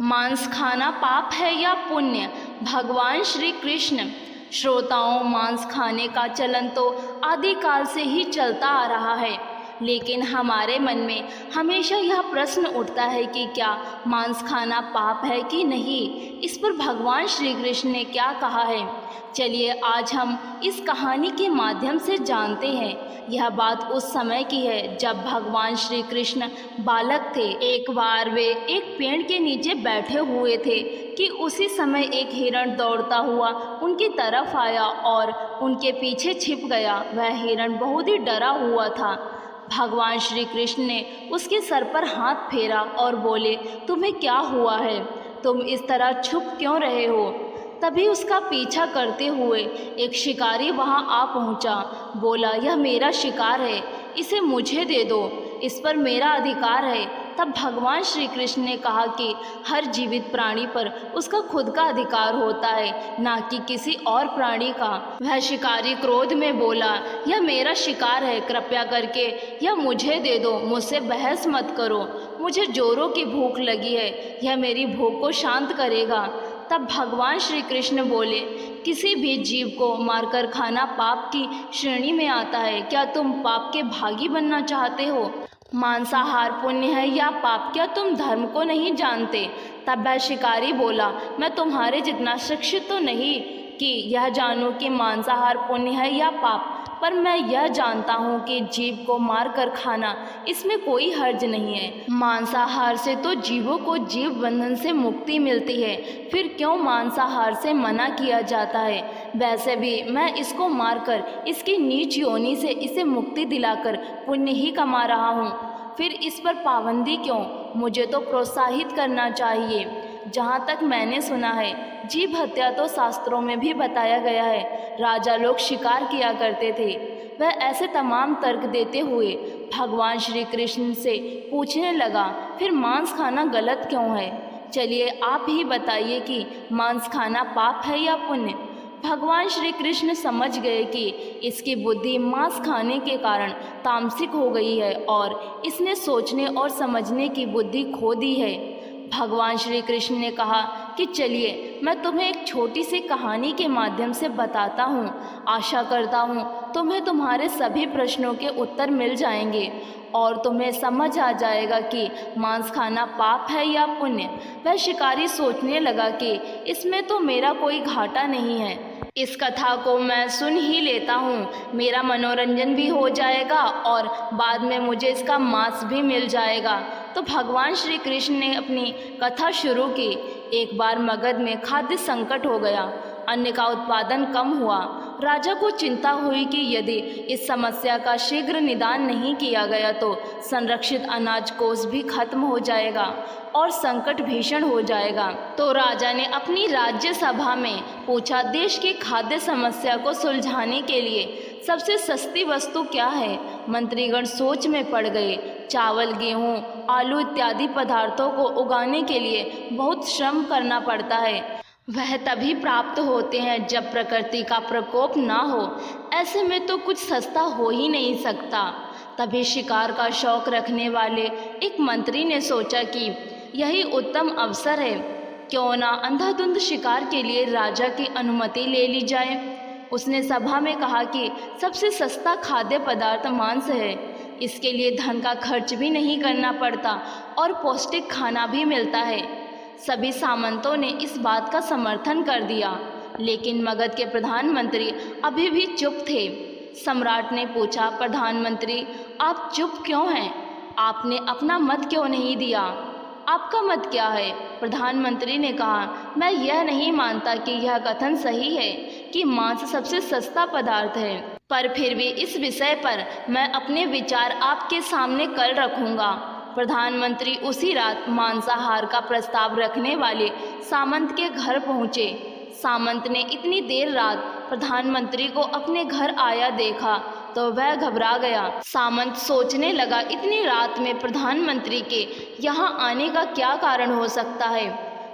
मांस खाना पाप है या पुण्य? भगवान श्री कृष्ण। श्रोताओं, मांस खाने का चलन तो आदिकाल से ही चलता आ रहा है, लेकिन हमारे मन में हमेशा यह प्रश्न उठता है कि क्या मांस खाना पाप है कि नहीं। इस पर भगवान श्री कृष्ण ने क्या कहा है, चलिए आज हम इस कहानी के माध्यम से जानते हैं। यह बात उस समय की है जब भगवान श्री कृष्ण बालक थे। एक बार वे एक पेड़ के नीचे बैठे हुए थे कि उसी समय एक हिरण दौड़ता हुआ उनकी तरफ आया और उनके पीछे छिप गया। वह हिरण बहुत ही डरा हुआ था। भगवान श्री कृष्ण ने उसके सर पर हाथ फेरा और बोले, तुम्हें क्या हुआ है? तुम इस तरह छुप क्यों रहे हो? तभी उसका पीछा करते हुए एक शिकारी वहां आ पहुंचा। बोला, यह मेरा शिकार है, इसे मुझे दे दो, इस पर मेरा अधिकार है। तब भगवान श्री कृष्ण ने कहा कि हर जीवित प्राणी पर उसका खुद का अधिकार होता है, ना कि किसी और प्राणी का। वह शिकारी क्रोध में बोला, यह मेरा शिकार है, कृपया करके यह मुझे दे दो, मुझसे बहस मत करो, मुझे जोरों की भूख लगी है, यह मेरी भूख को शांत करेगा। तब भगवान श्री कृष्ण बोले, किसी भी जीव को मारकर खाना पाप की श्रेणी में आता है। क्या तुम पाप के भागी बनना चाहते हो? मांसाहार पुण्य है या पाप? क्या तुम धर्म को नहीं जानते? तब वह शिकारी बोला, मैं तुम्हारे जितना शिक्षित तो नहीं कि यह जानूं कि मांसाहार पुण्य है या पाप, पर मैं यह जानता हूँ कि जीव को मार कर खाना, इसमें कोई हर्ज नहीं है। मांसाहार से तो जीवों को जीव बंधन से मुक्ति मिलती है, फिर क्यों मांसाहार से मना किया जाता है? वैसे भी मैं इसको मारकर इसकी नीच योनि से इसे मुक्ति दिलाकर पुण्य ही कमा रहा हूँ, फिर इस पर पाबंदी क्यों? मुझे तो प्रोत्साहित करना चाहिए। जहाँ तक मैंने सुना है, जीव हत्या तो शास्त्रों में भी बताया गया है। राजा लोग शिकार किया करते थे। वह ऐसे तमाम तर्क देते हुए भगवान श्री कृष्ण से पूछने लगा, फिर मांस खाना गलत क्यों है? चलिए आप ही बताइए कि मांस खाना पाप है या पुण्य। भगवान श्री कृष्ण समझ गए कि इसकी बुद्धि मांस खाने के कारण तामसिक हो गई है और इसने सोचने और समझने की बुद्धि खो दी है। भगवान श्री कृष्ण ने कहा कि चलिए मैं तुम्हें एक छोटी सी कहानी के माध्यम से बताता हूँ। आशा करता हूँ तुम्हें तुम्हारे सभी प्रश्नों के उत्तर मिल जाएंगे और तुम्हें समझ आ जाएगा कि मांस खाना पाप है या पुण्य। वह शिकारी सोचने लगा कि इसमें तो मेरा कोई घाटा नहीं है, इस कथा को मैं सुन ही लेता हूँ, मेरा मनोरंजन भी हो जाएगा और बाद में मुझे इसका मांस भी मिल जाएगा। तो भगवान श्री कृष्ण ने अपनी कथा शुरू की। एक बार मगध में खाद्य संकट हो गया, अन्न का उत्पादन कम हुआ। राजा को चिंता हुई कि यदि इस समस्या का शीघ्र निदान नहीं किया गया तो संरक्षित अनाज कोष भी खत्म हो जाएगा और संकट भीषण हो जाएगा। तो राजा ने अपनी राज्य सभा में पूछा, देश की खाद्य समस्या को सुलझाने के लिए सबसे सस्ती वस्तु क्या है? मंत्रीगण सोच में पड़ गए। चावल, गेहूं, आलू इत्यादि पदार्थों को उगाने के लिए बहुत श्रम करना पड़ता है। वह तभी प्राप्त होते हैं जब प्रकृति का प्रकोप ना हो। ऐसे में तो कुछ सस्ता हो ही नहीं सकता। तभी शिकार का शौक रखने वाले एक मंत्री ने सोचा कि यही उत्तम अवसर है, क्यों ना अंधाधुंध शिकार के लिए राजा की अनुमति ले ली जाए। उसने सभा में कहा कि सबसे सस्ता खाद्य पदार्थ मांस है, इसके लिए धन का खर्च भी नहीं करना पड़ता और पौष्टिक खाना भी मिलता है। सभी सामंतों ने इस बात का समर्थन कर दिया, लेकिन मगध के प्रधानमंत्री अभी भी चुप थे। सम्राट ने पूछा, प्रधानमंत्री आप चुप क्यों हैं? आपने अपना मत क्यों नहीं दिया? आपका मत क्या है? प्रधानमंत्री ने कहा, मैं यह नहीं मानता कि यह कथन सही है कि मांस सबसे सस्ता पदार्थ है, पर फिर भी इस विषय पर मैं अपने विचार आपके सामने कल रखूंगा। प्रधानमंत्री उसी रात मांसाहार का प्रस्ताव रखने वाले सामंत के घर पहुंचे। सामंत ने इतनी देर रात प्रधानमंत्री को अपने घर आया देखा तो वह घबरा गया। सामंत सोचने लगा, इतनी रात में प्रधानमंत्री के यहाँ आने का क्या कारण हो सकता है।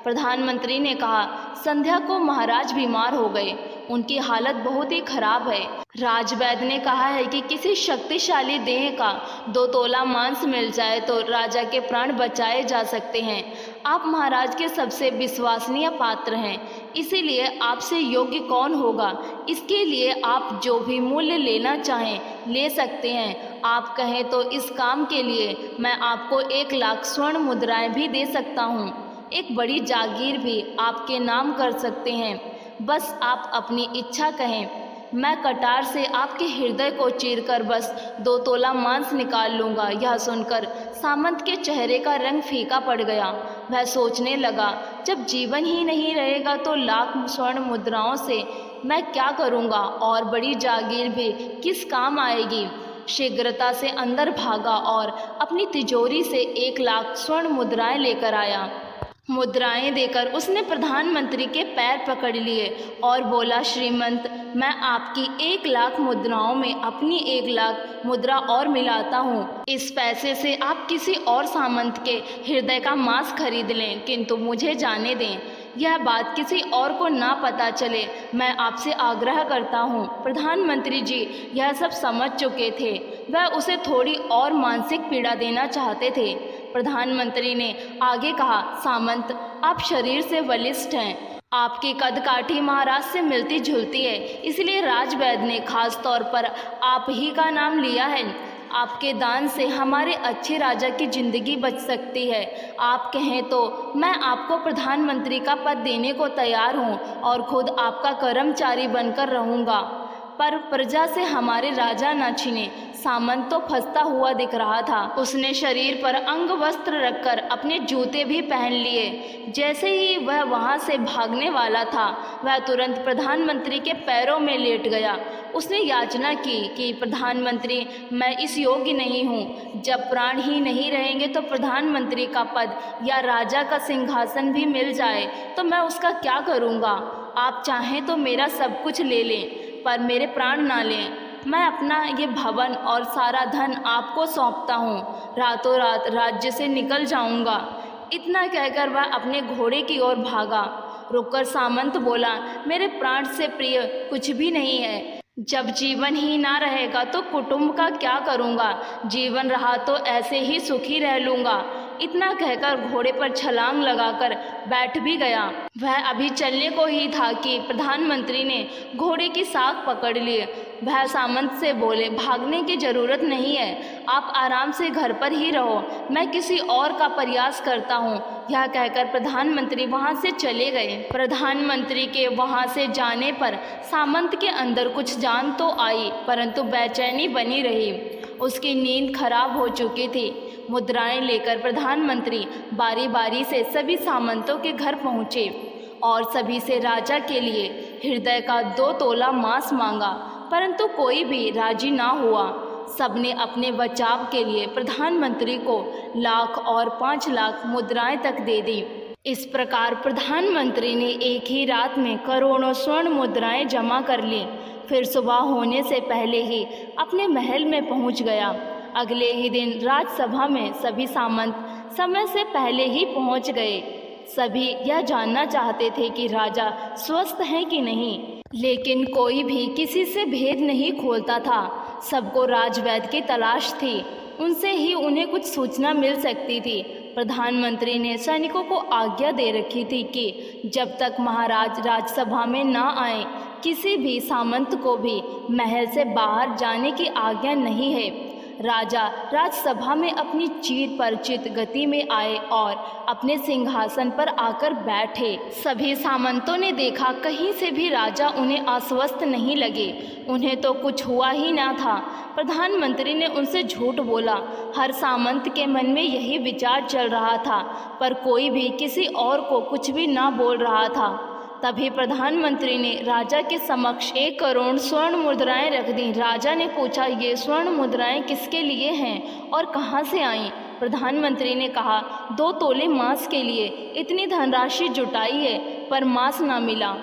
प्रधानमंत्री ने कहा, संध्या को महाराज बीमार हो गए, उनकी हालत बहुत ही खराब है। राजवैद्य ने कहा है कि किसी शक्तिशाली देह का 2 तोला मांस मिल जाए तो राजा के प्राण बचाए जा सकते हैं। आप महाराज के सबसे विश्वसनीय पात्र हैं, इसीलिए आपसे योग्य कौन होगा। इसके लिए आप जो भी मूल्य लेना चाहें ले सकते हैं। आप कहें तो इस काम के लिए मैं आपको 1,00,000 स्वर्ण मुद्राएं भी दे सकता हूँ। एक बड़ी जागीर भी आपके नाम कर सकते हैं। बस आप अपनी इच्छा कहें। मैं कटार से आपके हृदय को चीरकर बस 2 तोला मांस निकाल लूँगा। यह सुनकर सामंत के चेहरे का रंग फीका पड़ गया। वह सोचने लगा, जब जीवन ही नहीं रहेगा तो 1,00,000 स्वर्ण मुद्राओं से मैं क्या करूँगा, और बड़ी जागीर भी किस काम आएगी। शीघ्रता से अंदर भागा और अपनी तिजोरी से 1,00,000 स्वर्ण मुद्राएं लेकर आया। मुद्राएं देकर उसने प्रधानमंत्री के पैर पकड़ लिए और बोला, श्रीमंत, मैं आपकी 1,00,000 मुद्राओं में अपनी 1,00,000 मुद्रा और मिलाता हूँ। इस पैसे से आप किसी और सामंत के हृदय का मांस खरीद लें, किंतु मुझे जाने दें, यह बात किसी और को ना पता चले। मैं आपसे आग्रह करता हूँ। प्रधानमंत्री जी यह सब समझ चुके थे। वह उसे थोड़ी और मानसिक पीड़ा देना चाहते थे। प्रधानमंत्री ने आगे कहा, सामंत, आप शरीर से बलिष्ठ हैं। आपकी कदकाठी महाराज से मिलती जुलती है, इसलिए राजवैद्य ने खास तौर पर आप ही का नाम लिया है। आपके दान से हमारे अच्छे राजा की जिंदगी बच सकती है। आप कहें तो मैं आपको प्रधानमंत्री का पद देने को तैयार हूँ और खुद आपका कर्मचारी बनकर रहूँगा, पर प्रजा से हमारे राजा न छीने। सामंत तो फंसता हुआ दिख रहा था। उसने शरीर पर अंग वस्त्र रखकर अपने जूते भी पहन लिए। जैसे ही वह वहां से भागने वाला था, वह तुरंत प्रधानमंत्री के पैरों में लेट गया। उसने याचना की कि प्रधानमंत्री, मैं इस योग्य नहीं हूँ। जब प्राण ही नहीं रहेंगे तो प्रधानमंत्री का पद या राजा का सिंहासन भी मिल जाए तो मैं उसका क्या करूँगा। आप चाहें तो मेरा सब कुछ ले लें, पर मेरे प्राण ना लें। मैं अपना ये भवन और सारा धन आपको सौंपता हूँ। रातों रात राज्य से निकल जाऊँगा। इतना कहकर वह अपने घोड़े की ओर भागा। रुककर सामंत बोला, मेरे प्राण से प्रिय कुछ भी नहीं है। जब जीवन ही ना रहेगा तो कुटुंब का क्या करूँगा। जीवन रहा तो ऐसे ही सुखी रह लूँगा। इतना कहकर घोड़े पर छलांग लगाकर बैठ भी गया। वह अभी चलने को ही था कि प्रधानमंत्री ने घोड़े की साख पकड़ ली। वह सामंत से बोले, भागने की जरूरत नहीं है, आप आराम से घर पर ही रहो, मैं किसी और का प्रयास करता हूँ। यह कहकर प्रधानमंत्री वहाँ से चले गए। प्रधानमंत्री के वहाँ से जाने पर सामंत के अंदर कुछ जान तो आई, परंतु बेचैनी बनी रही। उसकी नींद खराब हो चुकी थी। मुद्राएं लेकर प्रधानमंत्री बारी बारी से सभी सामंतों के घर पहुँचे और सभी से राजा के लिए हृदय का 2 तोला मांस मांगा, परंतु कोई भी राजी ना हुआ। सबने अपने बचाव के लिए प्रधानमंत्री को 1,00,000 और 5,00,000 मुद्राएं तक दे दी। इस प्रकार प्रधानमंत्री ने एक ही रात में करोड़ों स्वर्ण मुद्राएं जमा कर ली। फिर सुबह होने से पहले ही अपने महल में पहुंच गया। अगले ही दिन राजसभा में सभी सामंत समय से पहले ही पहुंच गए। सभी यह जानना चाहते थे कि राजा स्वस्थ हैं कि नहीं, लेकिन कोई भी किसी से भेद नहीं खोलता था। सबको राजवैद्य की तलाश थी, उनसे ही उन्हें कुछ सूचना मिल सकती थी। प्रधानमंत्री ने सैनिकों को आज्ञा दे रखी थी कि जब तक महाराज राजसभा में ना आए, किसी भी सामंत को भी महल से बाहर जाने की आज्ञा नहीं है। राजा राजसभा में अपनी चीर परिचित गति में आए और अपने सिंहासन पर आकर बैठे। सभी सामंतों ने देखा, कहीं से भी राजा उन्हें अस्वस्थ नहीं लगे। उन्हें तो कुछ हुआ ही ना था। प्रधानमंत्री ने उनसे झूठ बोला। हर सामंत के मन में यही विचार चल रहा था, पर कोई भी किसी और को कुछ भी ना बोल रहा था। तभी प्रधानमंत्री ने राजा के समक्ष 1 करोड़ स्वर्ण मुद्राएं रख दी। राजा ने पूछा, ये स्वर्ण मुद्राएं किसके लिए हैं और कहाँ से आईं? प्रधानमंत्री ने कहा, 2 तोले मांस के लिए। इतनी धनराशि जुटाई है पर मांस ना मिला।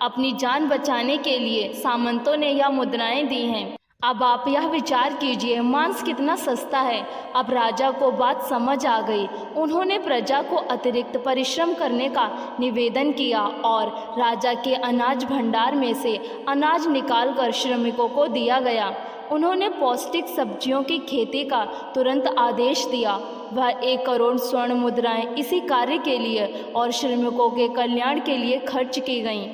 अपनी जान बचाने के लिए सामंतों ने यह मुद्राएं दी हैं। अब आप यह विचार कीजिए, मांस कितना सस्ता है। अब राजा को बात समझ आ गई। उन्होंने प्रजा को अतिरिक्त परिश्रम करने का निवेदन किया और राजा के अनाज भंडार में से अनाज निकालकर श्रमिकों को दिया गया। उन्होंने पौष्टिक सब्जियों की खेती का तुरंत आदेश दिया। वह 1 करोड़ स्वर्ण मुद्राएं इसी कार्य के लिए और श्रमिकों के कल्याण के लिए खर्च की गईं।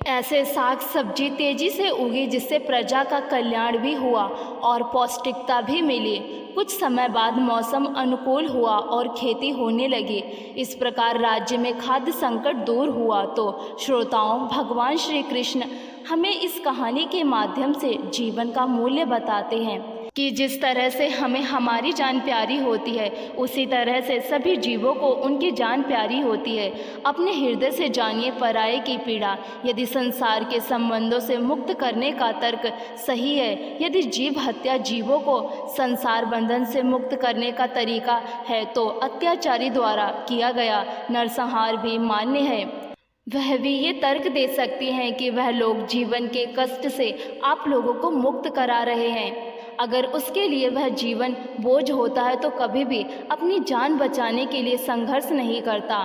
ऐसे साग सब्जी तेजी से उगी जिससे प्रजा का कल्याण भी हुआ और पौष्टिकता भी मिली। कुछ समय बाद मौसम अनुकूल हुआ और खेती होने लगी। इस प्रकार राज्य में खाद्य संकट दूर हुआ। तो श्रोताओं, भगवान श्री कृष्ण हमें इस कहानी के माध्यम से जीवन का मूल्य बताते हैं कि जिस तरह से हमें हमारी जान प्यारी होती है, उसी तरह से सभी जीवों को उनकी जान प्यारी होती है। अपने हृदय से जानिए पराये की पीड़ा। यदि संसार के संबंधों से मुक्त करने का तर्क सही है, यदि जीव हत्या जीवों को संसार बंधन से मुक्त करने का तरीका है, तो अत्याचारी द्वारा किया गया नरसंहार भी मान्य है। वह भी ये तर्क दे सकती हैं कि वह लोग जीवन के कष्ट से आप लोगों को मुक्त करा रहे हैं। अगर उसके लिए वह जीवन बोझ होता है तो कभी भी अपनी जान बचाने के लिए संघर्ष नहीं करता,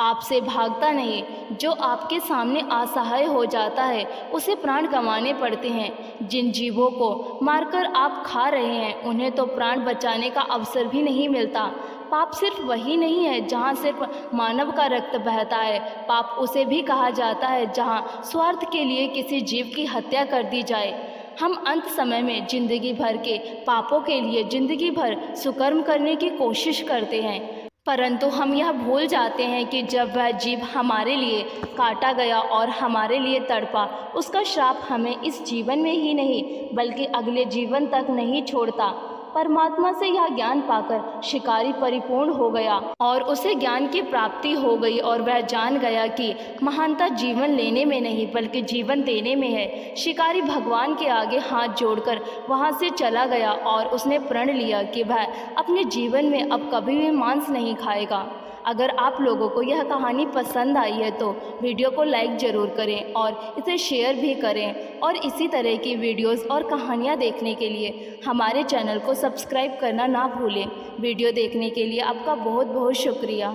आपसे भागता नहीं। जो आपके सामने असहाय हो जाता है उसे प्राण गंवाने पड़ते हैं। जिन जीवों को मारकर आप खा रहे हैं उन्हें तो प्राण बचाने का अवसर भी नहीं मिलता। पाप सिर्फ वही नहीं है जहाँ सिर्फ मानव का रक्त बहता है। पाप उसे भी कहा जाता है जहाँ स्वार्थ के लिए किसी जीव की हत्या कर दी जाए। हम अंत समय में जिंदगी भर के पापों के लिए जिंदगी भर सुकर्म करने की कोशिश करते हैं, परंतु हम यह भूल जाते हैं कि जब वह जीव हमारे लिए काटा गया और हमारे लिए तड़पा, उसका श्राप हमें इस जीवन में ही नहीं बल्कि अगले जीवन तक नहीं छोड़ता। परमात्मा से यह ज्ञान पाकर शिकारी परिपूर्ण हो गया और उसे ज्ञान की प्राप्ति हो गई और वह जान गया कि महानता जीवन लेने में नहीं बल्कि जीवन देने में है। शिकारी भगवान के आगे हाथ जोड़कर वहां से चला गया और उसने प्रण लिया कि वह अपने जीवन में अब कभी भी मांस नहीं खाएगा। अगर आप लोगों को यह कहानी पसंद आई है तो वीडियो को लाइक ज़रूर करें और इसे शेयर भी करें और इसी तरह की वीडियोस और कहानियाँ देखने के लिए हमारे चैनल को सब्सक्राइब करना ना भूलें। वीडियो देखने के लिए आपका बहुत बहुत शुक्रिया।